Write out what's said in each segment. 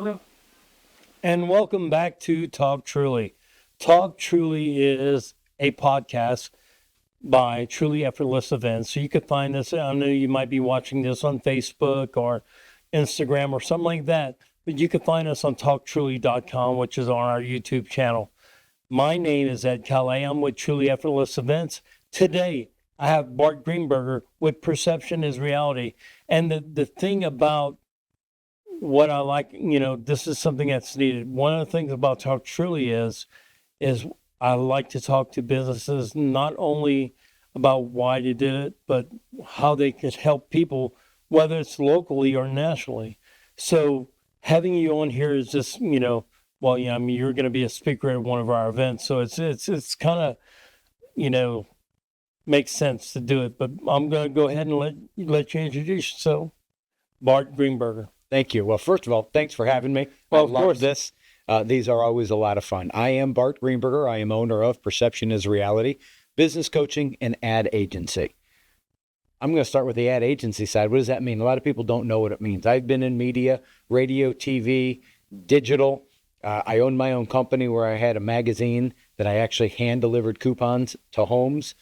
Truly. And welcome back to Talk Truly. Talk Truly is a podcast by Truly Effortless Events. So you could find this, I know you might be watching this on Facebook or Instagram or something like that, but you can find us on talktruly.com, which is on our YouTube channel. My name is Ed Calais. I'm with Truly Effortless Events. Today, I have Bart Greenberger with Perception is Reality. And the thing about what I like, this is something that's needed. One of the things about Talk Truly is I like to talk to businesses not only about why they did it, but how they could help people, whether it's locally or nationally. So having you on here is just, well, yeah, I mean, you're going to be a speaker at one of our events, so it's kind of, makes sense to do it. But I'm going to go ahead and let you introduce yourself, Bart Greenberger. Thank you. Well, first of all, thanks for having me. Well, I of love course. this. These are always a lot of fun. I am Bart Greenberger. I am owner of Perception is Reality, business coaching and ad agency. I'm going to start with the ad agency side. What does that mean? A lot of people don't know what it means. I've been in media, radio, TV, digital. I owned my own company where I had a magazine that I actually hand-delivered coupons to homes.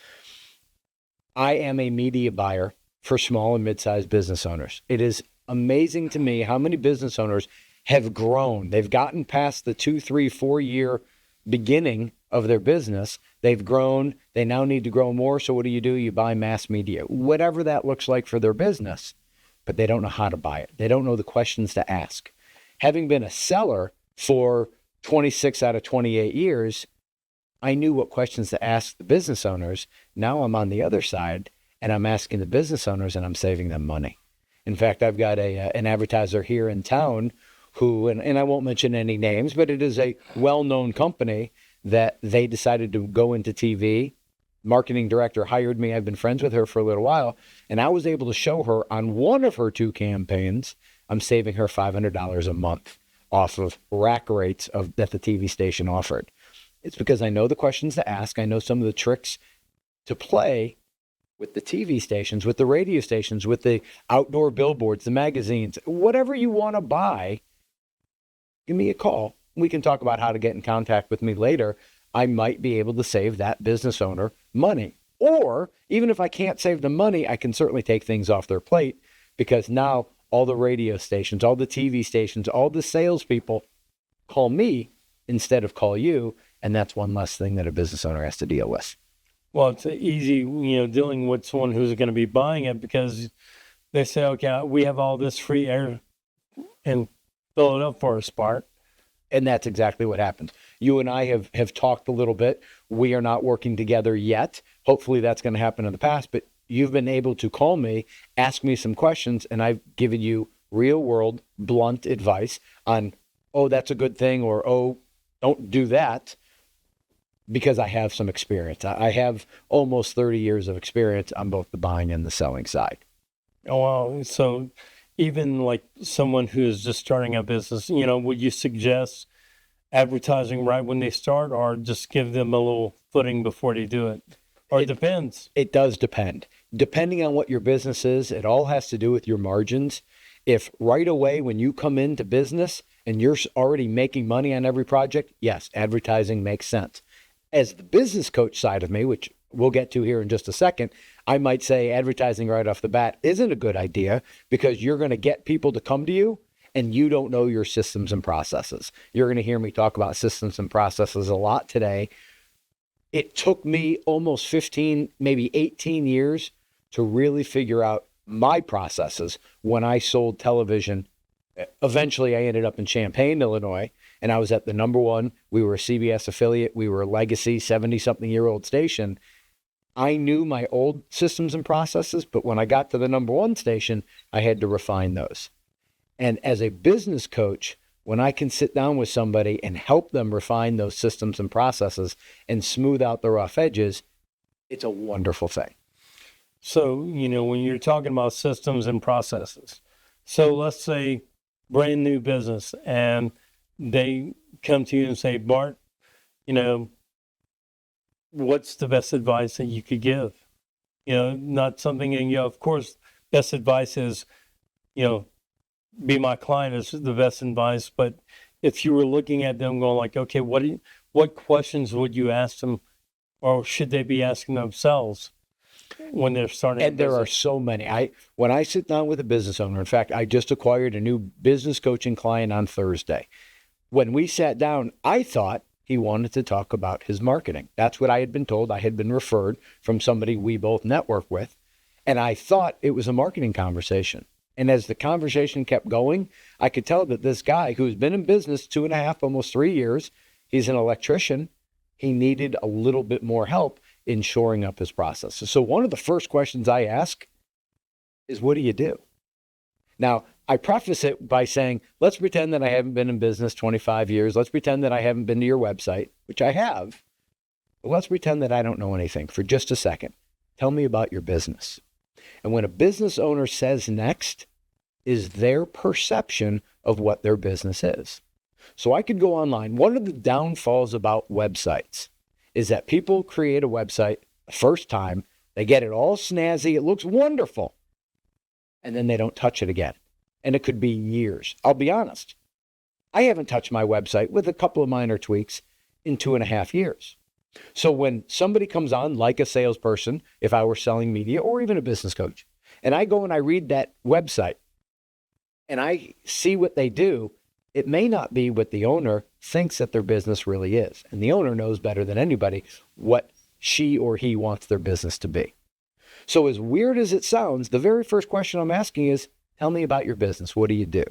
I am a media buyer for small and mid-sized business owners. It is amazing to me how many business owners have grown. They've gotten past the 2, 3, 4 year beginning of their business. They've grown. They now need to grow more. So what do? You buy mass media, whatever that looks like for their business, but they don't know how to buy it. They don't know the questions to ask. Having been a seller for 26 out of 28 years, I knew what questions to ask the business owners. Now I'm on the other side and I'm asking the business owners and I'm saving them money. In fact, I've got an advertiser here in town who, and I won't mention any names, but it is a well-known company that they decided to go into TV. Marketing director hired me. I've been friends with her for a little while, and I was able to show her on one of her 2 campaigns, I'm saving her $500 a month off of rack rates that the TV station offered. It's because I know the questions to ask. I know some of the tricks to play with the TV stations, with the radio stations, with the outdoor billboards, the magazines, whatever you want to buy, give me a call. We can talk about how to get in contact with me later. I might be able to save that business owner money. Or even if I can't save them money, I can certainly take things off their plate because now all the radio stations, all the TV stations, all the salespeople call me instead of call you. And that's one less thing that a business owner has to deal with. Well, it's easy, dealing with someone who's going to be buying it because they say, okay, we have all this free air and fill it up for us, Bart. And that's exactly what happens. You and I have talked a little bit. We are not working together yet. Hopefully that's going to happen in the past, but you've been able to call me, ask me some questions, and I've given you real world, blunt advice on, oh, that's a good thing, or, oh, don't do that. Because I have some experience. I have almost 30 years of experience on both the buying and the selling side. Oh, wow. So even like someone who is just starting a business, would you suggest advertising right when they start or just give them a little footing before they do it? Or it depends. It does depend. Depending on what your business is, it all has to do with your margins. If right away when you come into business and you're already making money on every project, yes, advertising makes sense. As the business coach side of me, which we'll get to here in just a second, I might say advertising right off the bat isn't a good idea because you're going to get people to come to you and you don't know your systems and processes. You're going to hear me talk about systems and processes a lot today. It took me almost 15, maybe 18 years to really figure out my processes when I sold television. Eventually, I ended up in Champaign, Illinois, and I was at the number one. We were a CBS affiliate. We were a legacy 70-something-year-old station. I knew my old systems and processes, but when I got to the number one station, I had to refine those. And as a business coach, when I can sit down with somebody and help them refine those systems and processes and smooth out the rough edges, it's a wonderful thing. So, when you're talking about systems and processes, so let's say brand new business and they come to you and say, Bart, what's the best advice that you could give? Not something, and of course, best advice is, be my client is the best advice. But if you were looking at them going like, okay, what questions would you ask them, or should they be asking themselves when they're starting? And there are so many. When I sit down with a business owner, in fact, I just acquired a new business coaching client on Thursday. When we sat down, I thought he wanted to talk about his marketing. That's what I had been told. I had been referred from somebody we both network with. And I thought it was a marketing conversation. And as the conversation kept going, I could tell that this guy who's been in business 2.5, almost 3 years, he's an electrician. He needed a little bit more help in shoring up his processes. So one of the first questions I ask is, what do you do? Now, I preface it by saying, let's pretend that I haven't been in business 25 years. Let's pretend that I haven't been to your website, which I have. But let's pretend that I don't know anything for just a second. Tell me about your business. And when a business owner says next is their perception of what their business is. So I could go online. One of the downfalls about websites is that people create a website the first time, they get it all snazzy, it looks wonderful, and then they don't touch it again. And it could be years. I'll be honest. I haven't touched my website with a couple of minor tweaks in 2.5 years. So when somebody comes on, like a salesperson, if I were selling media or even a business coach, and I go and I read that website and I see what they do, it may not be what the owner thinks that their business really is. And the owner knows better than anybody what she or he wants their business to be. So as weird as it sounds, the very first question I'm asking is, tell me about your business. What do you do?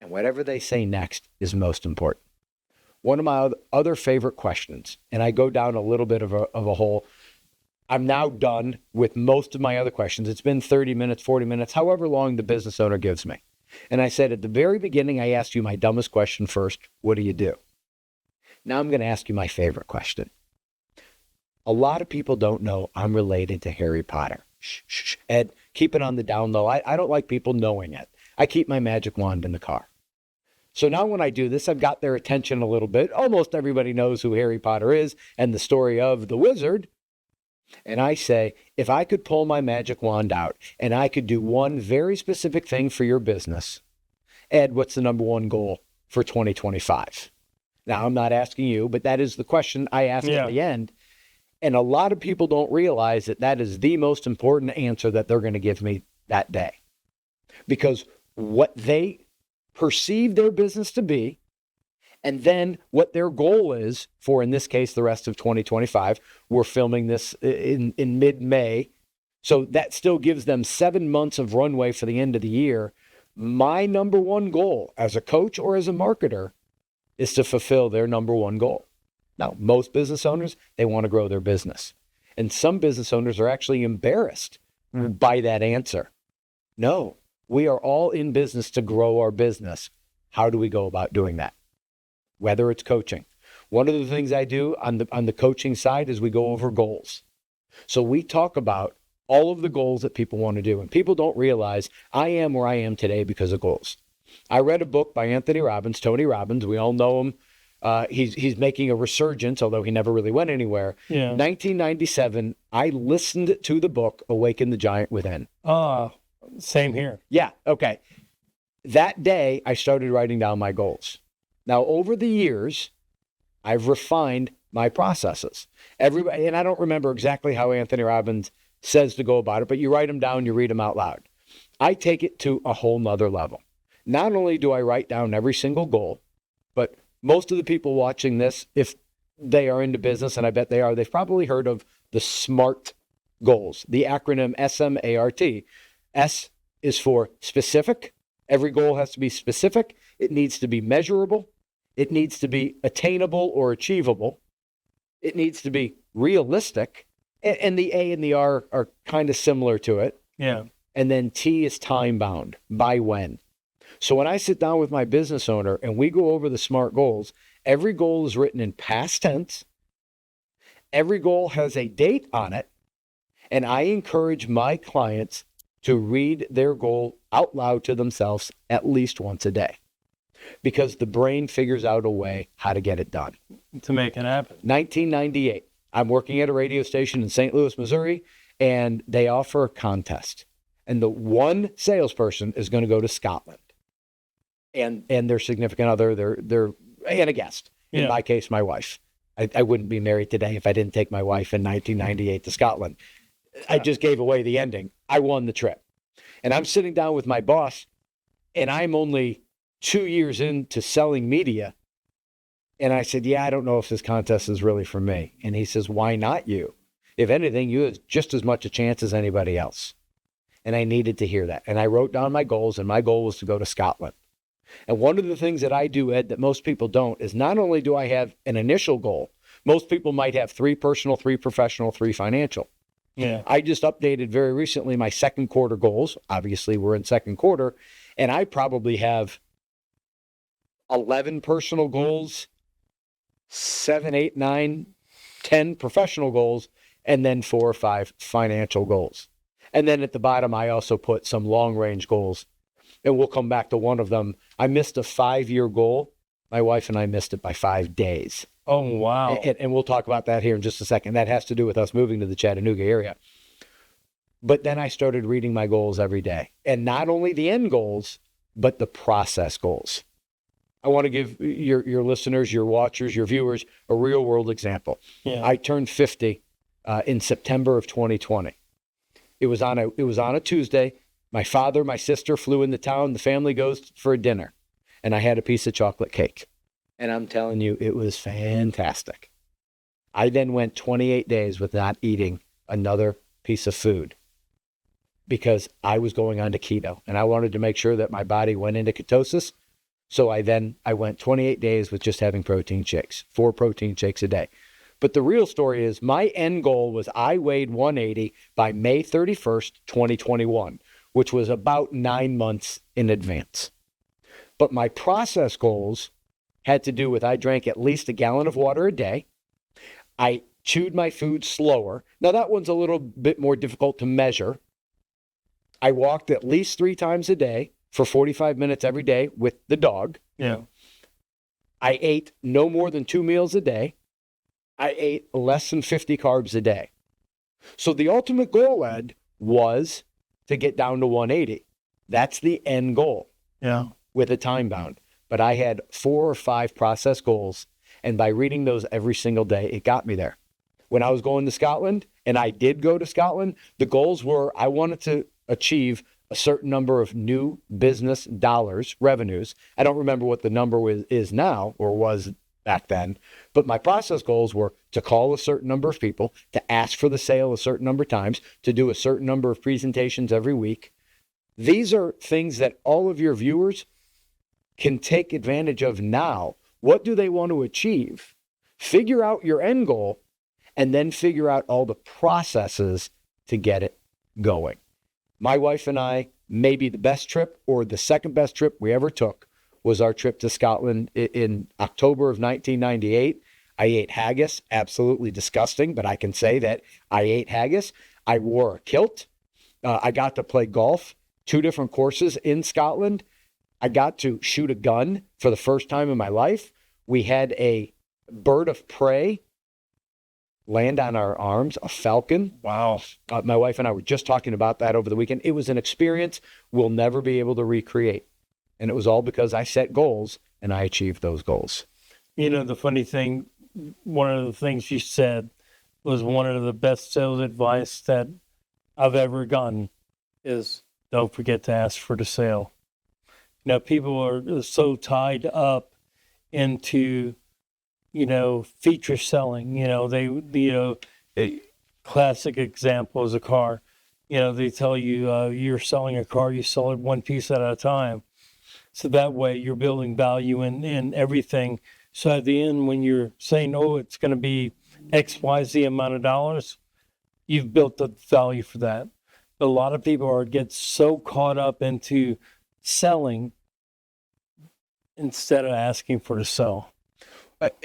And whatever they say next is most important. One of my other favorite questions, and I go down a little bit of a hole. I'm now done with most of my other questions. It's been 30 minutes, 40 minutes, however long the business owner gives me. And I said at the very beginning, I asked you my dumbest question first. What do you do? Now I'm going to ask you my favorite question. A lot of people don't know I'm related to Harry Potter. Shh, shh, shh. Ed, keep it on the down low. I don't like people knowing it. I keep my magic wand in the car. So now when I do this, I've got their attention a little bit. Almost everybody knows who Harry Potter is and the story of the wizard. And I say, if I could pull my magic wand out and I could do one very specific thing for your business, Ed, what's the number one goal for 2025? Now, I'm not asking you, but that is the question I ask at the end. And a lot of people don't realize that that is the most important answer that they're going to give me that day. Because what they perceive their business to be, and then what their goal is for, in this case, the rest of 2025. We're filming this in mid-May. So that still gives them 7 months of runway for the end of the year. My number one goal as a coach or as a marketer is to fulfill their number one goal. Now, most business owners, they want to grow their business. And some business owners are actually embarrassed by that answer. No, we are all in business to grow our business. How do we go about doing that? Whether it's coaching. One of the things I do on the coaching side is we go over goals. So we talk about all of the goals that people want to do. And people don't realize I am where I am today because of goals. I read a book by Anthony Robbins, Tony Robbins. We all know him. He's making a resurgence, although he never really went anywhere. Yeah. 1997, I listened to the book, Awaken the Giant Within. Same here. Yeah, okay. That day, I started writing down my goals. Now, over the years, I've refined my processes. Everybody, and I don't remember exactly how Anthony Robbins says to go about it, but you write them down, you read them out loud. I take it to a whole nother level. Not only do I write down every single goal, but most of the people watching this, if they are into business, and I bet they are, they've probably heard of the SMART goals, the acronym SMART. S is for specific. Every goal has to be specific. It needs to be measurable. It needs to be attainable or achievable. It needs to be realistic. And the A and the R are kind of similar to it. Yeah. And then T is time bound, by when. So when I sit down with my business owner and we go over the SMART goals, every goal is written in past tense. Every goal has a date on it. And I encourage my clients to read their goal out loud to themselves at least once a day, because the brain figures out a way how to get it done. To make it happen. 1998, I'm working at a radio station in St. Louis, Missouri, and they offer a contest. And the one salesperson is going to go to Scotland, and their significant other, their and a guest. In Yeah. my case, my wife. I wouldn't be married today if I didn't take my wife in 1998 to Scotland. I just gave away the ending. I won the trip. And I'm sitting down with my boss, and I'm only 2 years into selling media. And I said, yeah, I don't know if this contest is really for me. And he says, why not you? If anything, you have just as much a chance as anybody else. And I needed to hear that. And I wrote down my goals, and my goal was to go to Scotland. And one of the things that I do, Ed, that most people don't, is not only do I have an initial goal, most people might have 3 personal, 3 professional, 3 financial. Yeah. I just updated very recently my second quarter goals. Obviously, we're in second quarter, and I probably have 11 personal goals, 7, 8, 9, 10 professional goals, and then 4 or 5 financial goals. And then at the bottom, I also put some long range goals. And we'll come back to one of them. I missed a 5-year goal. My wife and I missed it by 5 days. Oh, wow. And we'll talk about that here in just a second. That has to do with us moving to the Chattanooga area. But then I started reading my goals every day. And not only the end goals, but the process goals. I want to give your listeners, your watchers, your viewers a real world example. Yeah. I turned 50 in September of 2020. It was on a Tuesday. My father, my sister flew into town. The family goes for a dinner, and I had a piece of chocolate cake. And I'm telling you, it was fantastic. I then went 28 days without eating another piece of food because I was going on to keto, and I wanted to make sure that my body went into ketosis. So I went 28 days with just having protein shakes, 4 protein shakes a day. But the real story is my end goal was I weighed 180 by May 31st, 2021. Which was about 9 months in advance. But my process goals had to do with I drank at least a gallon of water a day. I chewed my food slower. Now that one's a little bit more difficult to measure. I walked at least 3 times a day for 45 minutes every day with the dog. Yeah. I ate no more than 2 meals a day. I ate less than 50 carbs a day. So the ultimate goal, Ed, was to get down to 180. That's the end goal. Yeah. With a time bound. But I had 4 or 5 process goals. And by reading those every single day, it got me there. When I was going to Scotland, and I did go to Scotland, the goals were I wanted to achieve a certain number of new business dollars, revenues. I don't remember what the number is now or was back then, but my process goals were to call a certain number of people, to ask for the sale a certain number of times, to do a certain number of presentations every week. These are things that all of your viewers can take advantage of now. What do they want to achieve? Figure out your end goal and then figure out all the processes to get it going. My wife and I, maybe the best trip or the second best trip we ever took was our trip to Scotland in October of 1998. I ate haggis, absolutely disgusting, but I can say that I ate haggis. I wore a kilt. I got to play golf, 2 different courses in Scotland. I got to shoot a gun for the first time in my life. We had a bird of prey land on our arms, a falcon. Wow. My wife and I were just talking about that over the weekend. It was an experience we'll never be able to recreate. And it was all because I set goals and I achieved those goals. You know, the funny thing, one of the things you said was one of the best sales advice that I've ever gotten is don't forget to ask for the sale. You know, people are so tied up into, you know, feature selling. You know, a classic example is a car. You know, they tell you you're selling a car, you sell it one piece at a time. So that way you're building value in everything. So at the end, when you're saying, oh, it's going to be X, Y, Z amount of dollars, you've built the value for that. But a lot of people get so caught up into selling instead of asking for the sell.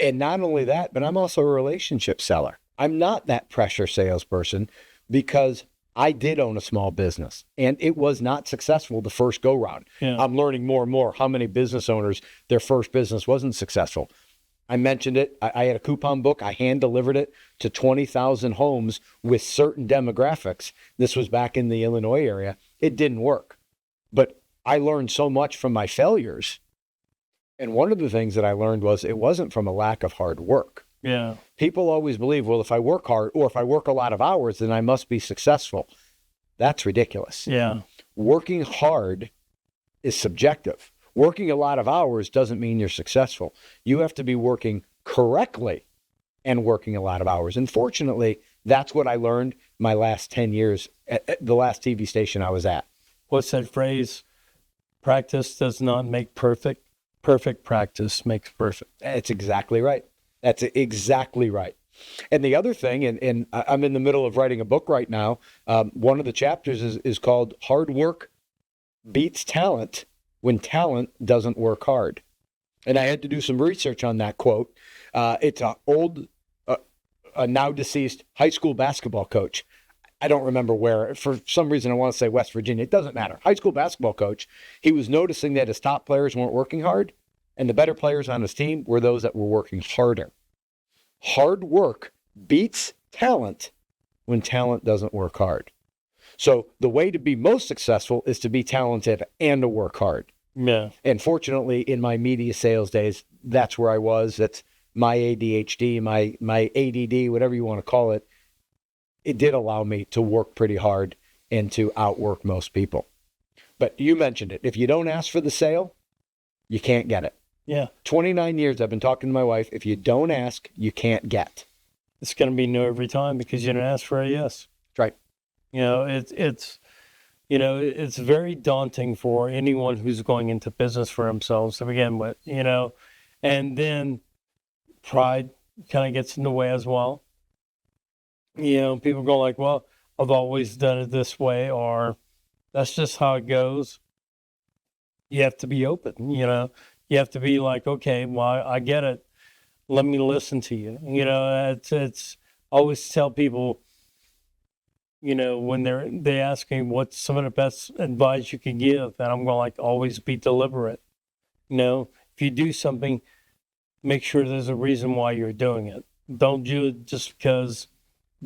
And not only that, but I'm also a relationship seller. I'm not that pressure salesperson because I did own a small business and it was not successful the first go round. Yeah. I'm learning more and more how many business owners, their first business wasn't successful. I mentioned it. I had a coupon book. I hand delivered it to 20,000 homes with certain demographics. This was back in the Illinois area. it didn't work. But I learned so much from my failures. And one of the things that I learned was it wasn't from a lack of hard work. Yeah. People always believe, well, if I work hard or if I work a lot of hours, then I must be successful. That's ridiculous. Yeah. Working hard is subjective. Working a lot of hours doesn't mean you're successful. You have to be working correctly and working a lot of hours. And fortunately, that's what I learned my last 10 years at the last TV station I was at. What's that phrase? Practice does not make perfect. Perfect practice makes perfect. That's exactly right. That's exactly right. And the other thing, and I'm in the middle of writing a book right now. One of the chapters is called Hard Work Beats Talent When Talent Doesn't Work Hard. And I had to do some research on that quote. It's a now deceased high school basketball coach. I don't remember where. For some reason, I want to say West Virginia. It doesn't matter. High school basketball coach. He was noticing that his top players weren't working hard, and the better players on his team were those that were working harder. Hard work beats talent when talent doesn't work hard. So the way to be most successful is to be talented and to work hard. Yeah. And fortunately, in my media sales days, that's where I was. That's my ADHD, my ADD, whatever you want to call it. It did allow me to work pretty hard and to outwork most people. But you mentioned it. If you don't ask for the sale, you can't get it. Yeah. 29 years I've been talking to my wife. If you don't ask, you can't get. It's going to be no every time because you didn't ask for a yes. That's right. You know, it's very daunting for anyone who's going into business for themselves to begin with, and then pride kind of gets in the way as well. People go like, well, I've always done it this way, or that's just how it goes. You have to be open, You have to be like, okay, well, I get it. Let me listen to you. It's always tell people, when they ask me what's some of the best advice you can give, and I'm going like, always be deliberate. If you do something, make sure there's a reason why you're doing it. Don't do it just because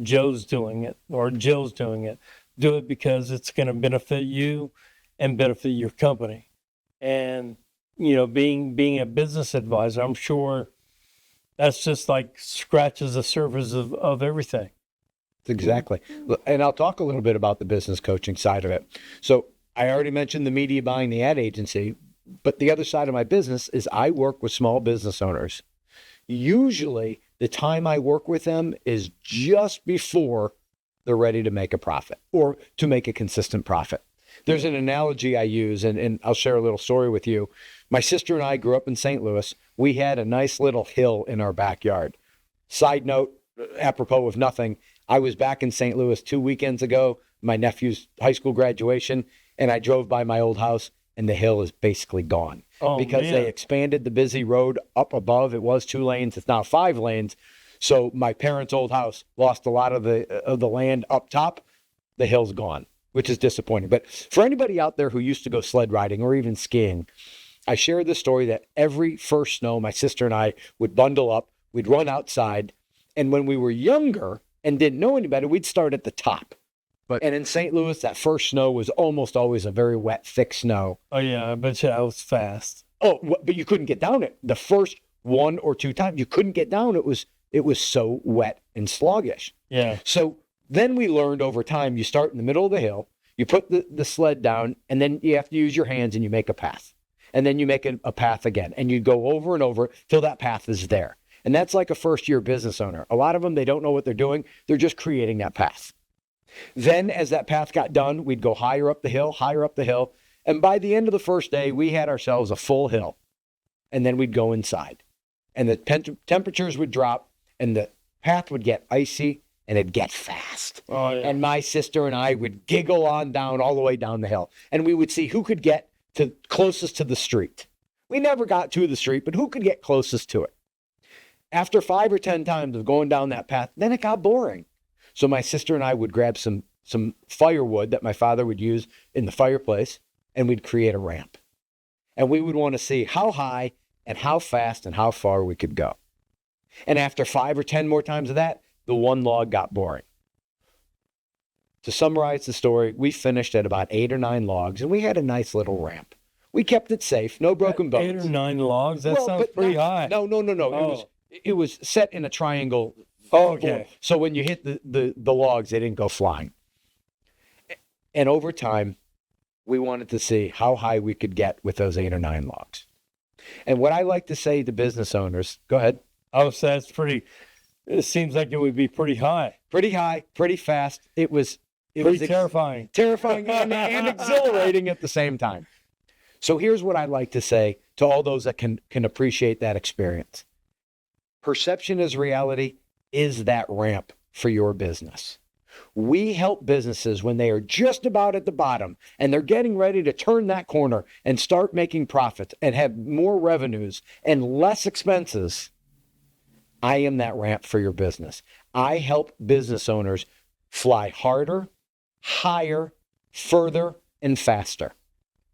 Joe's doing it or Jill's doing it. Do it because it's going to benefit you and benefit your company. And, being a business advisor, I'm sure that's just like scratches the surface of everything. Exactly. And I'll talk a little bit about the business coaching side of it. So I already mentioned the media buying, the ad agency, but the other side of my business is I work with small business owners. Usually the time I work with them is just before they're ready to make a profit or to make a consistent profit. There's an analogy I use, and I'll share a little story with you. My sister and I grew up in St. Louis. We had a nice little hill in our backyard. Side note, apropos of nothing, I was back in St. Louis 2 weekends ago, my nephew's high school graduation, and I drove by my old house, and the hill is basically gone. Because they expanded the busy road up above. It was 2 lanes. It's now 5 lanes. So my parents' old house lost a lot of the land up top. The hill's gone, which is disappointing. But for anybody out there who used to go sled riding or even skiing, I shared the story that every first snow, my sister and I would bundle up, we'd run outside, and when we were younger and didn't know any better, we'd start at the top. And in St. Louis, that first snow was almost always a very wet, thick snow. Oh, yeah, I bet you I was fast. Oh, but you couldn't get down it. The first 1 or 2 times, you couldn't get down. It was so wet and sluggish. Yeah. So then we learned over time, you start in the middle of the hill, you put the sled down, and then you have to use your hands and you make a path. And then you make a path again, and you go over and over till that path is there. And that's like a first-year business owner. A lot of them, they don't know what they're doing. They're just creating that path. Then as that path got done, we'd go higher up the hill. And by the end of the first day, we had ourselves a full hill. And then we'd go inside. And the temperatures would drop, and the path would get icy, and it'd get fast. Oh, yeah. And my sister and I would giggle on down all the way down the hill. And we would see who could get to closest to the street. We never got to the street, but who could get closest to it? After 5 or 10 times of going down that path, then it got boring. So my sister and I would grab some firewood that my father would use in the fireplace, and we'd create a ramp. And we would want to see how high and how fast and how far we could go. And after 5 or 10 more times of that, the one log got boring. to summarize the story, we finished at about 8 or 9 logs, and we had a nice little ramp. We kept it safe, no broken bones. 8 or 9 logs? That sounds but pretty high. No. Oh. It was set in a triangle. Oh, okay. So when you hit the logs, they didn't go flying. And over time, we wanted to see how high we could get with those 8 or 9 logs. And what I like to say to business owners, go ahead. Oh, so that's pretty, it seems like it would be pretty high. Pretty high, pretty fast. It was Terrifying. Terrifying and exhilarating at the same time. So here's what I like to say to all those that can appreciate that experience. Perception is reality is that ramp for your business. We help businesses when they are just about at the bottom and they're getting ready to turn that corner and start making profits and have more revenues and less expenses. I am that ramp for your business. I help business owners fly harder, higher, further, and faster.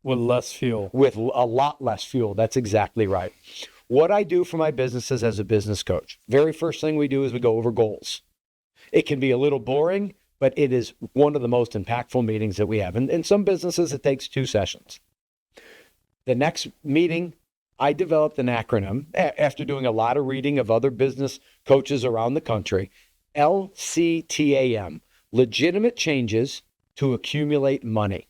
With less fuel. With a lot less fuel. That's exactly right. What I do for my businesses as a business coach, very first thing we do is we go over goals. It can be a little boring, but it is one of the most impactful meetings that we have. And in some businesses, it takes 2 sessions. The next meeting, I developed an acronym after doing a lot of reading of other business coaches around the country, LCTAM, legitimate changes to accumulate money.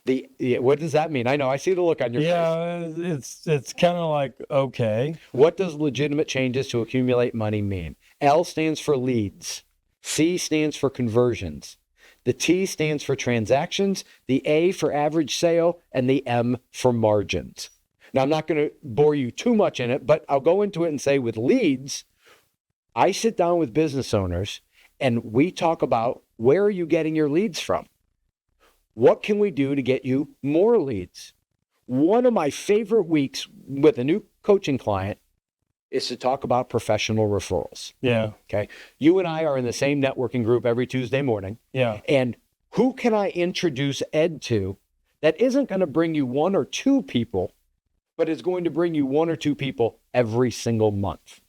What does that mean? I know, I see the look on your face. Yeah, it's kind of like, okay. What does legitimate changes to accumulate money mean? L stands for leads. C stands for conversions. The T stands for transactions, the A for average sale, and the M for margins. Now, I'm not going to bore you too much in it, but I'll go into it and say with leads, I sit down with business owners and we talk about where are you getting your leads from? What can we do to get you more leads? One of my favorite weeks with a new coaching client is to talk about professional referrals. Yeah. Okay. You and I are in the same networking group every Tuesday morning. Yeah. And who can I introduce Ed to that isn't going to bring you 1 or 2 people, but is going to bring you 1 or 2 people every single month?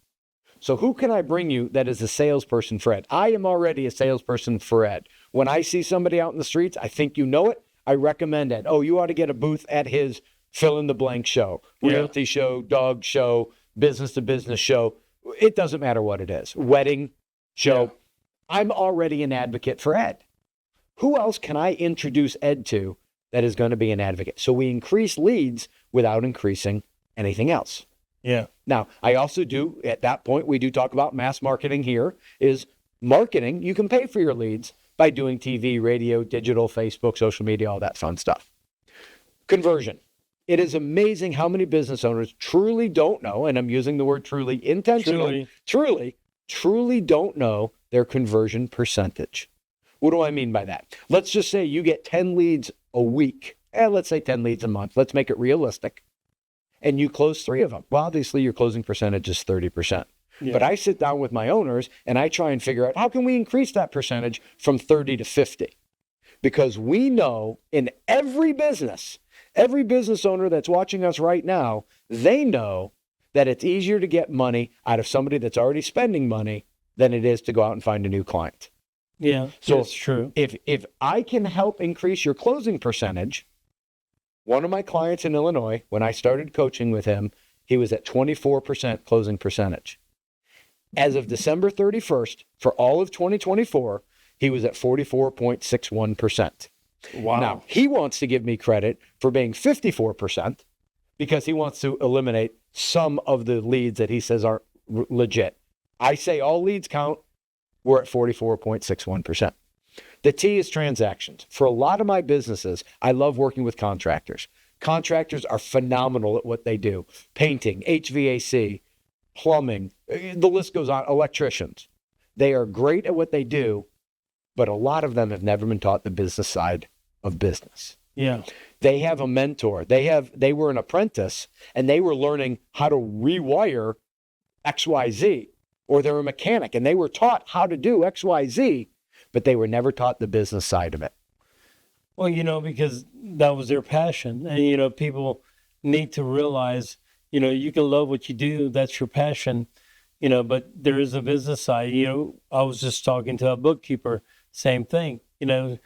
So who can I bring you that is a salesperson for Ed? I am already a salesperson for Ed. When I see somebody out in the streets, I think you know it, I recommend Ed. Oh, you ought to get a booth at his fill in the blank show, realty show, dog show, business to business show. It doesn't matter what it is. Wedding show. Yeah. I'm already an advocate for Ed. Who else can I introduce Ed to that is going to be an advocate? So we increase leads without increasing anything else. Yeah. Now, I also do, at that point, we do talk about mass marketing here, is marketing. You can pay for your leads by doing TV, radio, digital, Facebook, social media, all that fun stuff. Conversion. It is amazing how many business owners truly don't know, and I'm using the word truly intentionally, truly don't know their conversion percentage. What do I mean by that? Let's just say you get 10 leads a week. Let's say 10 leads a month. Let's make it realistic. And you close 3 of them. Well, obviously your closing percentage is 30%. Yeah. But I sit down with my owners and I try and figure out how can we increase that percentage from 30 to 50? Because we know in every business owner that's watching us right now, they know that it's easier to get money out of somebody that's already spending money than it is to go out and find a new client. Yeah, so that's true. If I can help increase your closing percentage, one of my clients in Illinois, when I started coaching with him, he was at 24% closing percentage. As of December 31st, for all of 2024, he was at 44.61%. Wow. Now, he wants to give me credit for being 54% because he wants to eliminate some of the leads that he says aren't legit. I say all leads count. We're at 44.61%. The T is transactions. For a lot of my businesses, I love working with contractors. Contractors are phenomenal at what they do. Painting, HVAC, plumbing, the list goes on, electricians. They are great at what they do, but a lot of them have never been taught the business side of business. Yeah. They have a mentor. They were an apprentice and they were learning how to rewire XYZ, or they're a mechanic and they were taught how to do XYZ, but they were never taught the business side of it. Well, because that was their passion. And, people need to realize, you can love what you do. That's your passion, but there is a business side. I was just talking to a bookkeeper, same thing. You know,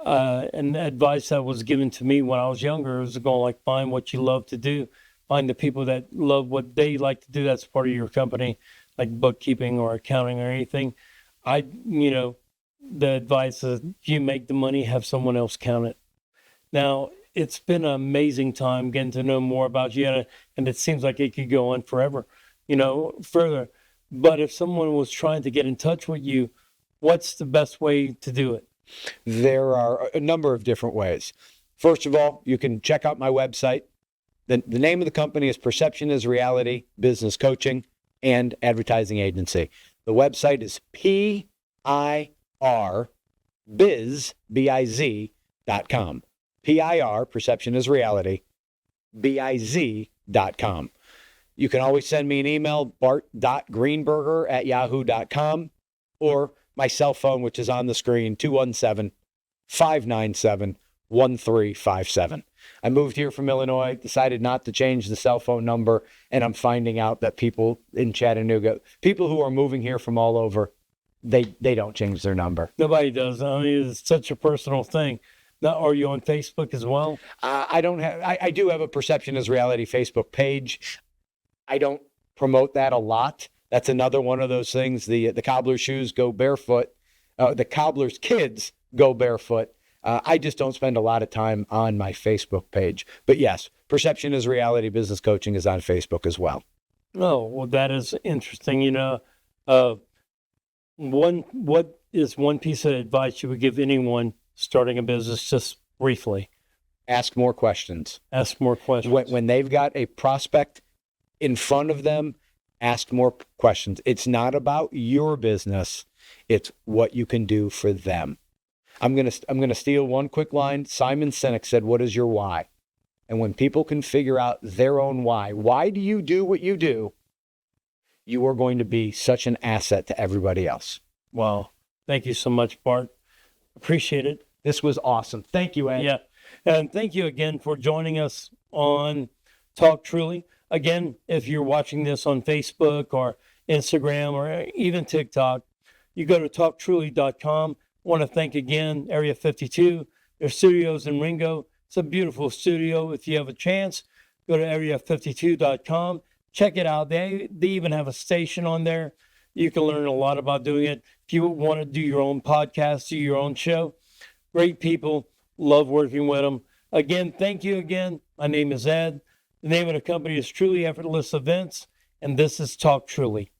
and advice that was given to me when I was younger was going like, find what you love to do, find the people that love what they like to do. That's part of your company, like bookkeeping or accounting or anything. The advice is you make the money, have someone else count it. Now, it's been an amazing time getting to know more about you, and it seems like it could go on forever, further. But if someone was trying to get in touch with you, what's the best way to do it? There are a number of different ways. First of all, you can check out my website. The name of the company is Perception is Reality Business Coaching and Advertising Agency. The website is PIRBiz.com. PIR, Perception is Reality, BIZ.com. You can always send me an email, bart.greenberger@yahoo.com, or my cell phone, which is on the screen, 217-597-1357. I moved here from Illinois, decided not to change the cell phone number, and I'm finding out that people in Chattanooga, people who are moving here from all over, they don't change their number. Nobody does. I mean, it's such a personal thing. Now, are you on Facebook as well? I do have a Perception is Reality Facebook page. I don't promote that a lot. That's another one of those things. The cobbler's shoes go barefoot. The cobbler's kids go barefoot. I just don't spend a lot of time on my Facebook page. But yes, Perception is Reality Business Coaching is on Facebook as well. Oh, well, that is interesting. What is one piece of advice you would give anyone starting a business, just briefly? Ask more questions. Ask more questions. When they've got a prospect in front of them, ask more questions. It's not about your business. It's what you can do for them. I'm gonna steal one quick line. Simon Sinek said, "What is your why?" And when people can figure out their own why do you do what you do? You are going to be such an asset to everybody else. Wow. Thank you so much, Bart. Appreciate it. This was awesome. Thank you, Ed. Yeah. And thank you again for joining us on Talk Truly. Again, if you're watching this on Facebook or Instagram or even TikTok, you go to talktruly.com. I want to thank again Area 52, their studios in Ringo. It's a beautiful studio. If you have a chance, go to area52.com. Check it out. They even have a station on there. You can learn a lot about doing it. If you want to do your own podcast, do your own show, great people. Love working with them. Again, thank you again. My name is Ed. The name of the company is Truly Effortless Events, and this is Talk Truly.